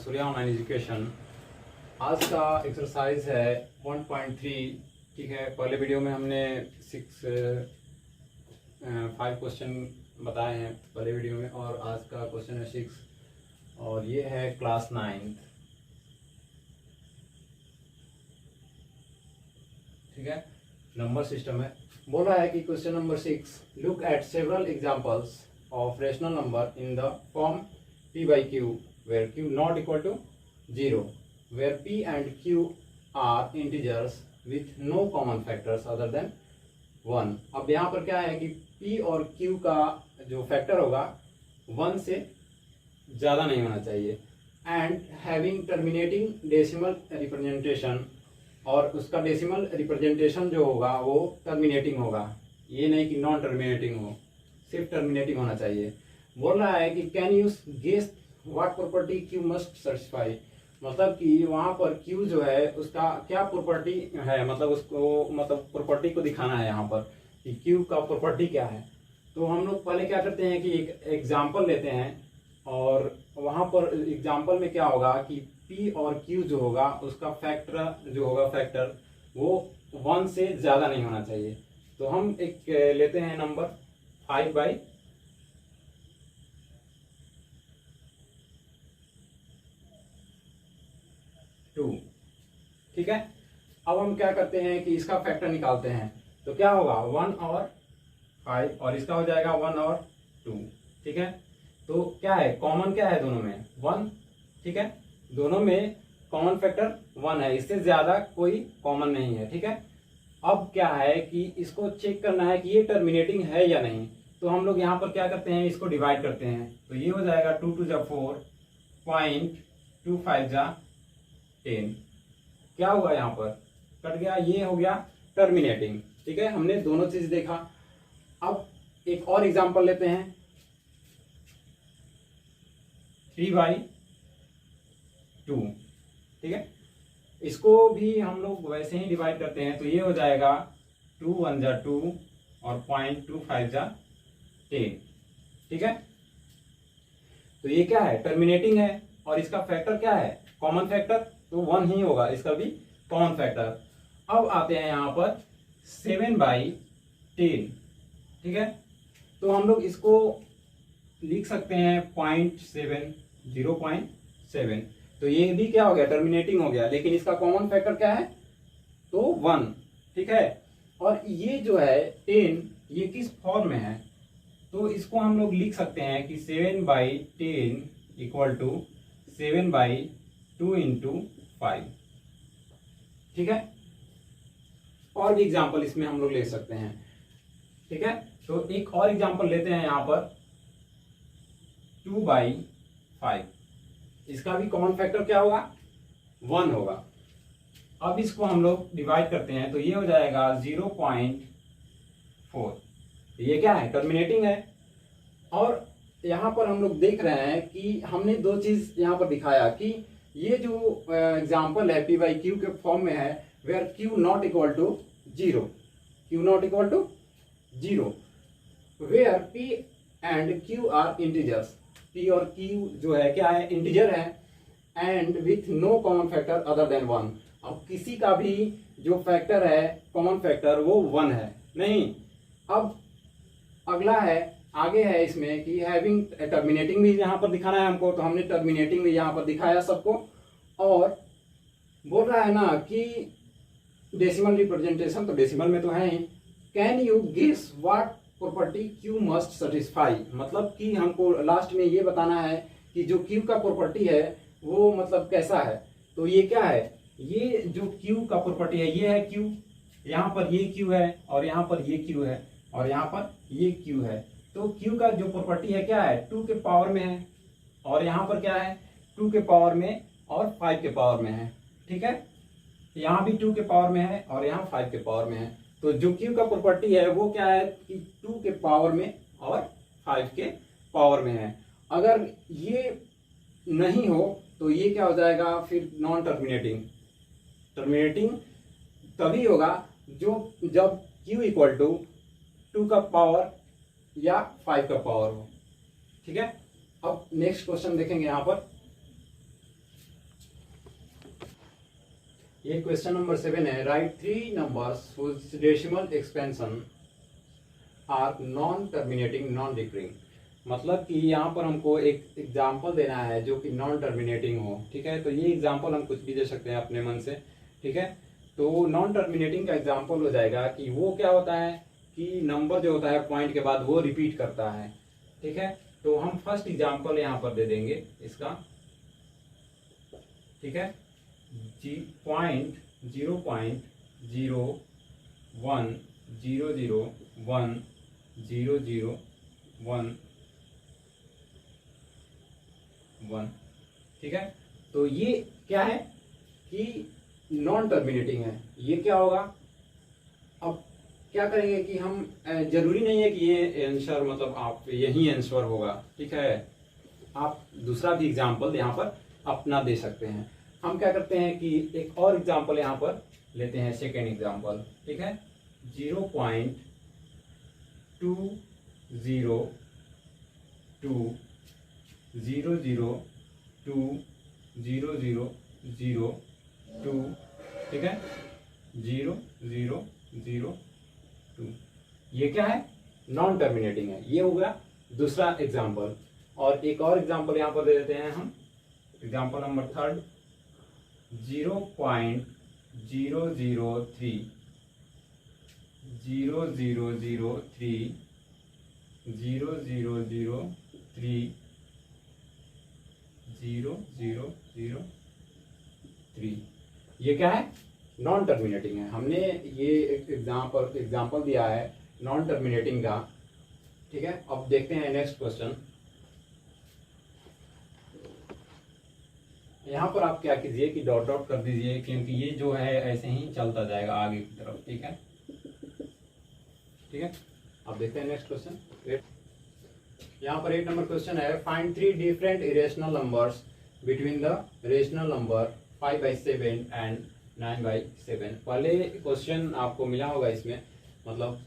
Surya online education. आज का exercise है 1.3। ठीक है, पहले वीडियो में हमने 5 क्वेश्चन बताए हैं पहले वीडियो में, और आज का क्वेश्चन है 6 और ये है क्लास 9। ठीक है, नंबर सिस्टम है। बोल रहा है कि question number 6, look at several examples of rational number in the form p by q where q not equal to 0, where p and q are integers with no common factors other than 1। अब यहाँ पर क्या है कि p और q का जो factor होगा 1 से ज़्यादा नहीं होना चाहिए, and having terminating decimal representation, और उसका डेसिमल रिप्रेजेंटेशन जो होगा वो टर्मिनेटिंग होगा, ये नहीं कि नॉन टर्मिनेटिंग हो, सिर्फ टर्मिनेटिंग होना चाहिए। बोल रहा है कि can you guess what property Q must satisfy, मतलब कि वहाँ पर क्यू जो है उसका क्या प्रॉपर्टी है, मतलब उसको मतलब प्रॉपर्टी को दिखाना है यहाँ पर कि क्यू का प्रॉपर्टी क्या है। तो हम लोग पहले क्या करते हैं कि एक एग्जाम्पल लेते हैं, और वहाँ पर एग्जाम्पल में क्या होगा कि पी और क्यू जो होगा उसका फैक्टर वो 1 से ज़्यादा नहीं होना चाहिए। तो हम एक लेते हैं नंबर 5/2। ठीक है, अब हम क्या करते हैं कि इसका फैक्टर निकालते हैं। तो क्या होगा 1 और 5, और इसका हो जाएगा 1 और 2। ठीक है, तो क्या है कॉमन, क्या है दोनों में 1। ठीक है, दोनों में कॉमन फैक्टर 1 है, इससे ज्यादा कोई कॉमन नहीं है। ठीक है, अब क्या है कि इसको चेक करना है कि ये टर्मिनेटिंग है या नहीं। तो हम लोग यहाँ पर क्या करते हैं, इसको डिवाइड करते हैं। तो ये हो जाएगा 2 2 जा 4, 0.25 जा 10। क्या हुआ यहाँ पर कट गया, ये हो गया टर्मिनेटिंग। ठीक है, हमने दोनों चीज देखा। अब एक और एग्जांपल लेते हैं 3/2। ठीक है, इसको भी हम लोग वैसे ही डिवाइड करते हैं। तो ये हो जाएगा 2 1 जा 2 और 0.25 जा 10। ठीक है, तो ये क्या है टर्मिनेटिंग है, और इसका फैक्टर क्या है कॉमन फैक्टर, तो 1 ही होगा, इसका भी कॉमन फैक्टर। अब आते हैं यहाँ पर 7/10। ठीक है, तो हम लोग इसको लिख सकते हैं 0.7, 0.7। तो ये भी क्या हो गया टर्मिनेटिंग हो गया, लेकिन इसका कॉमन फैक्टर क्या है तो 1। ठीक है, और ये जो है 10 ये किस फॉर्म में है, तो इसको हम लोग लिख सकते हैं कि 7/10 इक्वल टू 7/2 इंटू 5। ठीक है, और भी एग्जाम्पल इसमें हम लोग ले सकते हैं। ठीक है, तो एक और एग्जाम्पल लेते हैं यहाँ पर 2/5। इसका भी कॉमन फैक्टर क्या होगा 1 होगा। अब इसको हम लोग डिवाइड करते हैं। तो ये हो जाएगा 0.4। ये क्या है टर्मिनेटिंग है। और यहाँ पर हम लोग देख रहे हैं कि हमने दो चीज यहाँ पर दिखाया कि ये जो एग्जाम्पल है p by q के फॉर्म में है, where q not equal to 0, q not equal to 0, where p and q are integers, p और q जो है क्या है इंटीजर है, and with no common factor other than 1। अब किसी का भी जो फैक्टर है कॉमन फैक्टर वो 1 है नहीं। अब अगला है आगे है इसमें कि हैविंग टर्मिनेटिंग भी यहाँ पर दिखाना है हमको, तो हमने टर्मिनेटिंग भी यहाँ पर दिखाया सबको। और बोल रहा है ना कि डेसिमल रिप्रेजेंटेशन, तो डेसिमल में तो है ही। Can you guess what property Q must satisfy, मतलब कि हमको लास्ट में ये बताना है कि जो क्यू का प्रॉपर्टी है वो मतलब कैसा है। तो ये क्या है, ये जो क्यू का प्रॉपर्टी है ये है क्यू, यहाँ पर ये क्यू है, और यहाँ पर ये क्यू है, और यहाँ पर ये क्यू है। तो क्यू का जो प्रॉपर्टी है क्या है 2 के पावर में है, और यहाँ पर क्या है 2 के पावर में और 5 के पावर में है। ठीक है, यहाँ भी 2 के पावर में है और यहाँ 5 के पावर में है। तो जो क्यू का प्रॉपर्टी है वो क्या है कि 2 के पावर में और 5 के पावर में है। अगर ये नहीं हो तो ये क्या हो जाएगा फिर नॉन टर्मिनेटिंग। टर्मिनेटिंग तभी होगा जब q इक्वल टू 2 का पावर या 5 का पावर हो। ठीक है, अब नेक्स्ट क्वेश्चन देखेंगे यहाँ पर ये क्वेश्चन नंबर 7 है, right 3 numbers whose decimal expansion are non terminating non recurring. मतलब कि यहाँ पर हमको एक एग्जाम्पल देना है जो कि नॉन टर्मिनेटिंग हो। ठीक है, तो ये एग्जाम्पल हम कुछ भी दे सकते हैं अपने मन से। ठीक है, तो नॉन टर्मिनेटिंग का एग्जाम्पल हो जाएगा कि वो क्या होता है कि नंबर जो होता है पॉइंट के बाद वो रिपीट करता है। ठीक है, तो हम फर्स्ट एग्जाम्पल यहाँ पर दे देंगे इसका। ठीक है, 0.010010011। ठीक है, तो ये क्या है कि नॉन टर्मिनेटिंग है। ये क्या होगा, अब क्या करेंगे कि हम जरूरी नहीं है कि ये आंसर मतलब आप यही आंसर होगा। ठीक है, आप दूसरा भी एग्जाम्पल यहाँ पर अपना दे सकते हैं। हम क्या करते हैं कि एक और एग्जाम्पल यहाँ पर लेते हैं, सेकेंड एग्जाम्पल। ठीक है, 0.20200200002। ठीक है, 0002। ये क्या है, नॉन टर्मिनेटिंग है। ये हो गया दूसरा एग्जाम्पल। और एक और एग्जाम्पल यहाँ पर दे देते हैं हम, एग्जाम्पल नंबर 3, 0.0003 0003 ये क्या है, नॉन टर्मिनेटिंग है। हमने ये एग्जाम्पल दिया है नॉन टर्मिनेटिंग का। ठीक है, अब देखते हैं नेक्स्ट क्वेश्चन। यहाँ पर आप क्या कीजिए कि डॉट डॉट कर दीजिए, क्योंकि ये जो है ऐसे ही चलता जाएगा आगे की तरफ। ठीक है, ठीक है, अब देखते हैं नेक्स्ट क्वेश्चन। यहाँ पर 8 नंबर क्वेश्चन है, find 3 different irrational numbers between the rational number 5/7 and 9/7। पहले क्वेश्चन आपको मिला होगा इसमें, मतलब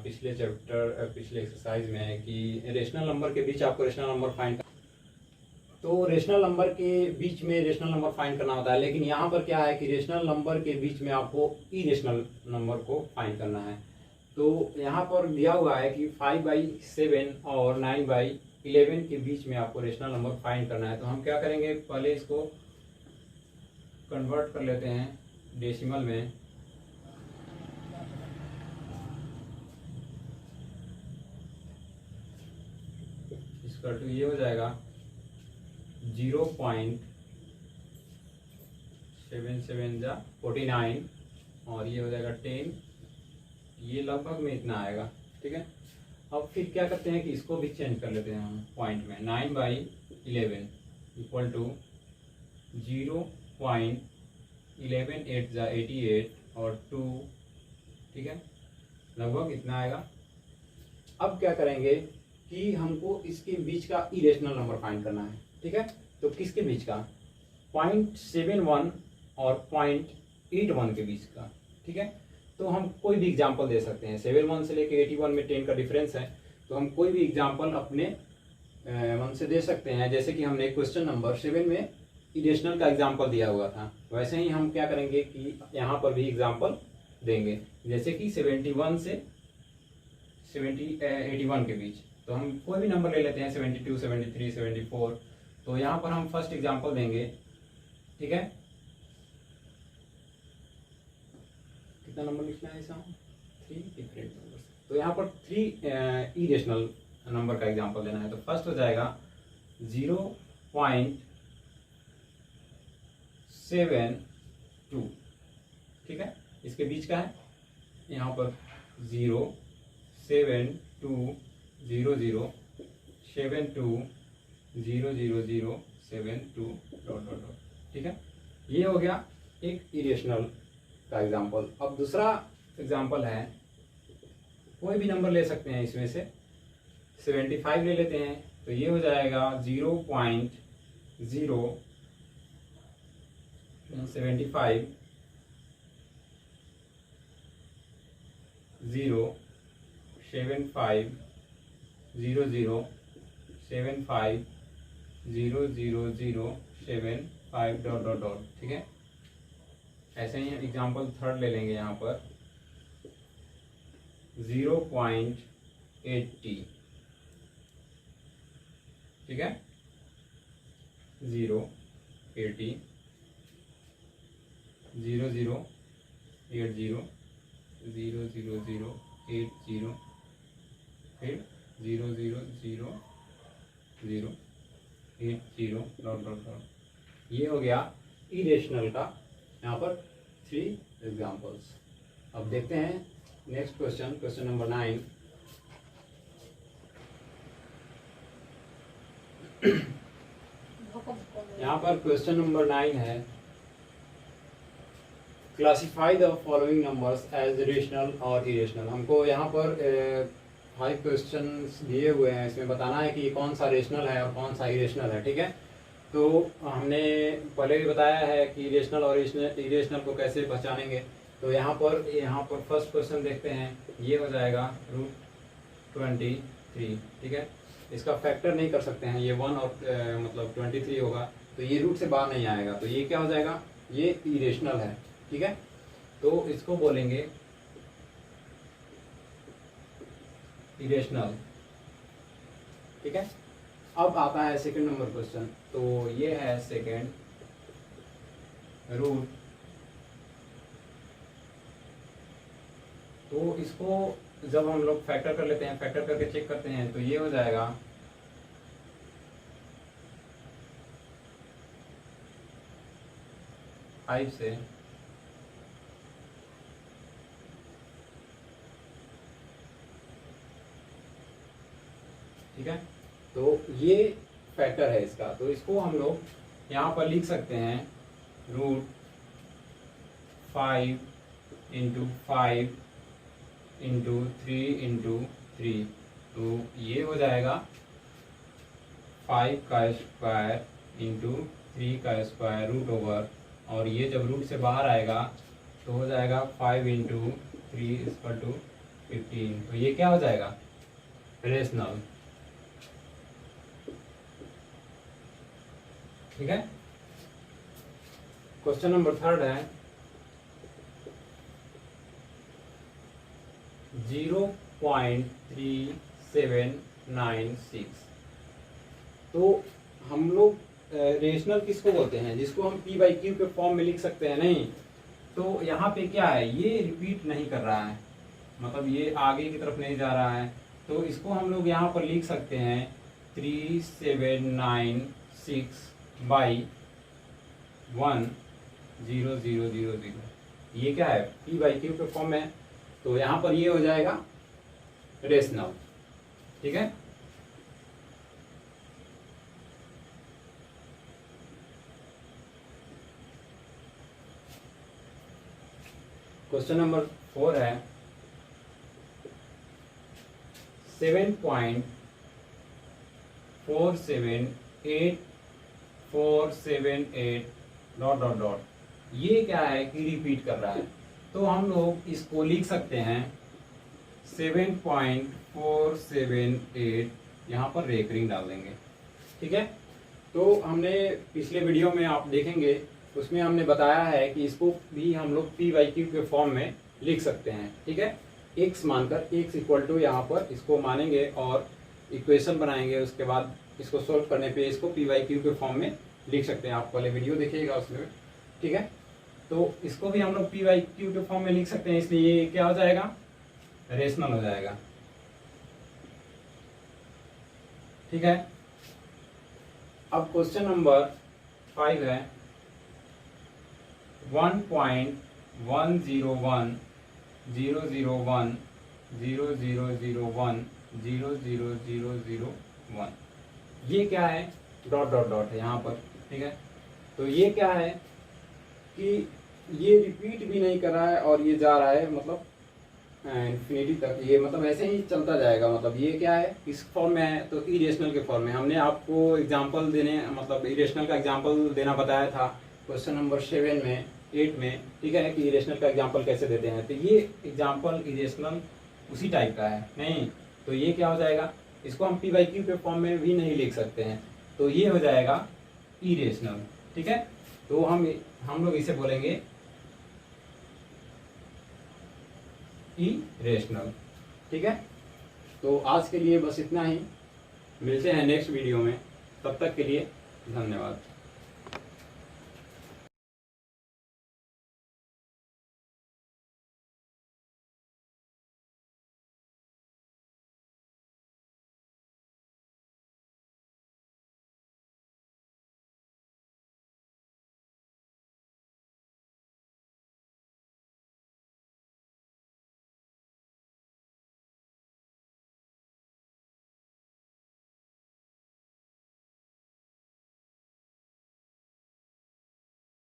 पिछले चैप्टर पिछले एक्सरसाइज में है कि रेशनल नंबर के बीच आपको रेशनल नंबर फाइंड, तो रेशनल नंबर के बीच में रेशनल नंबर फाइंड करना होता है। लेकिन यहाँ पर क्या है कि रेशनल नंबर के बीच में आपको इरेशनल नंबर को फाइंड करना है। तो यहाँ पर दिया हुआ है कि 5/7 और 9/11 के बीच में आपको रेशनल नंबर फाइंड करना है। तो हम क्या करेंगे, पहले इसको कन्वर्ट कर लेते हैं डेसिमल में। इसका तो ये हो जाएगा 0.77 और ये हो जाएगा 10। ये लगभग में इतना आएगा। ठीक है, अब फिर क्या करते हैं कि इसको भी चेंज कर लेते हैं हम पॉइंट में। 9/11 इक्वल टू 0.11 और 2। ठीक है, लगभग इतना आएगा। अब क्या करेंगे कि हमको इसके बीच का इरेशनल नंबर फाइंड करना है। ठीक है, तो किसके बीच का, 0.71 और 0.81 के बीच का। ठीक है, तो हम कोई भी एग्जांपल दे सकते हैं। 71 से लेके 81 में 10 का डिफरेंस है, तो हम कोई भी एग्जांपल अपने मन से दे सकते हैं। जैसे कि हमने क्वेश्चन नंबर 7 में इरेशनल का एग्जांपल दिया हुआ था, वैसे ही हम क्या करेंगे कि यहाँ पर भी एग्जांपल देंगे। जैसे कि 71 से 81 के बीच, तो हम कोई भी नंबर ले लेते हैं, 72, 73, 74। तो यहाँ पर हम फर्स्ट एग्जांपल देंगे। ठीक है, कितना नंबर लिखना है इसका, 3 डिफरेंट नंबर। तो यहाँ पर 3 इरेशनल नंबर का एग्जांपल देना है। तो फर्स्ट हो जाएगा 0.72। ठीक है, इसके बीच का है, यहाँ पर 0.720072 डॉट डॉट डॉट। ठीक है, ये हो गया एक इरेशनल का एग्जांपल। अब दूसरा एग्जांपल है, कोई भी नंबर ले सकते हैं इसमें से। 75 ले लेते हैं, तो ये हो जाएगा 0.075 075 0075 00075 डॉट डॉट डॉट। ठीक है, ऐसे ही एग्जाम्पल थर्ड ले लेंगे यहाँ पर 0.80, ठीक है, 0.80, 0.080, 0.0080, फिर 0.00080 डॉट डॉट डॉट। ये हो गया इरेशनल का यहाँ पर 3 एग्जाम्पल्स। अब देखते हैं नेक्स्ट क्वेश्चन, क्वेश्चन नंबर 9। यहाँ पर क्वेश्चन नंबर 9 है, classify the following numbers as rational और इरेशनल। हमको यहाँ पर 5 क्वेश्चंस दिए हुए हैं, इसमें बताना है कि कौन सा रेशनल है और कौन सा इरेशनल है, ठीक है। तो हमने पहले भी बताया है कि रेशनल और इरेशनल को कैसे पहचानेंगे। तो यहाँ पर फर्स्ट क्वेश्चन देखते हैं, ये हो जाएगा √23, ठीक है। इसका फैक्टर नहीं कर सकते हैं, ये 1 और मतलब 23 होगा, तो ये रूट से बाहर नहीं आएगा, तो ये क्या हो जाएगा, ये इरेशनल है, ठीक है। तो इसको बोलेंगे इरेशनल, ठीक है। अब आता है सेकंड नंबर क्वेश्चन, तो ये है सेकंड, रूट, तो इसको जब हम लोग फैक्टर कर लेते हैं, फैक्टर करके चेक करते हैं, तो ये हो जाएगा 5 से, ठीक है। तो ये फैक्टर है इसका, तो इसको हम लोग यहाँ पर लिख सकते हैं √5 × 5 × 3 × 3, तो ये हो जाएगा 5 का स्क्वायर × 3 का स्क्वायर √ओवर, और ये जब रूट से बाहर आएगा तो हो जाएगा 5 × 3 = 15। तो ये क्या हो जाएगा, रेशनल, ठीक है। क्वेश्चन नंबर थर्ड है 0.3796। तो हम लोग रेशनल किसको बोलते हैं, जिसको हम P/Q के फॉर्म में लिख सकते हैं, नहीं। तो यहाँ पे क्या है, ये रिपीट नहीं कर रहा है, मतलब ये आगे की तरफ नहीं जा रहा है, तो इसको हम लोग यहाँ पर लिख सकते हैं 3796/10000। ये क्या है, P/Q के फॉर्म में, तो यहाँ पर ये हो जाएगा रेशनल, ठीक है। क्वेश्चन नंबर 4 है 7.478478 डॉट डॉट डॉट। ये क्या है कि रिपीट कर रहा है, तो हम लोग इसको लिख सकते हैं 7.478, यहाँ पर रेकरिंग डाल देंगे, ठीक है। तो हमने पिछले वीडियो में आप देखेंगे, उसमें हमने बताया है कि इसको भी हम लोग P/Q के फॉर्म में लिख सकते हैं, ठीक है। x मानकर, x = यहाँ पर इसको मानेंगे और इक्वेशन बनाएंगे, उसके बाद इसको सोल्व करने पे इसको P/Q के फॉर्म में लिख सकते हैं। आप पहले वीडियो देखिएगा उसमें, ठीक है। तो इसको भी हम लोग P/Q के फॉर्म में लिख सकते हैं, इसलिए ये क्या हो जाएगा, रेशनल हो जाएगा, ठीक है। अब क्वेश्चन नंबर 5 है 1.1010010001000001। ये क्या है, डॉट डॉट डॉट है यहाँ पर, ठीक है। तो ये क्या है कि ये रिपीट भी नहीं कर रहा है और ये जा रहा है मतलब इन्फिनिटी तक, ये मतलब ऐसे ही चलता जाएगा। मतलब ये क्या है, इस फॉर्म में है, तो इरेशनल के फॉर्म में। हमने आपको एग्जांपल देने, मतलब इरेशनल का एग्जांपल देना बताया था क्वेश्चन नंबर 8 में, ठीक है, कि इरेशनल का एग्जांपल कैसे देते हैं। तो ये एग्जांपल इरेशनल उसी टाइप का है, नहीं। तो ये क्या हो जाएगा, इसको हम P/Q के फॉर्म में भी नहीं लिख सकते हैं, तो ये हो जाएगा इरेशनल, ठीक है। तो हम लोग इसे बोलेंगे इरेशनल। ठीक है, तो आज के लिए बस इतना ही, मिलते हैं नेक्स्ट वीडियो में, तब तक के लिए धन्यवाद।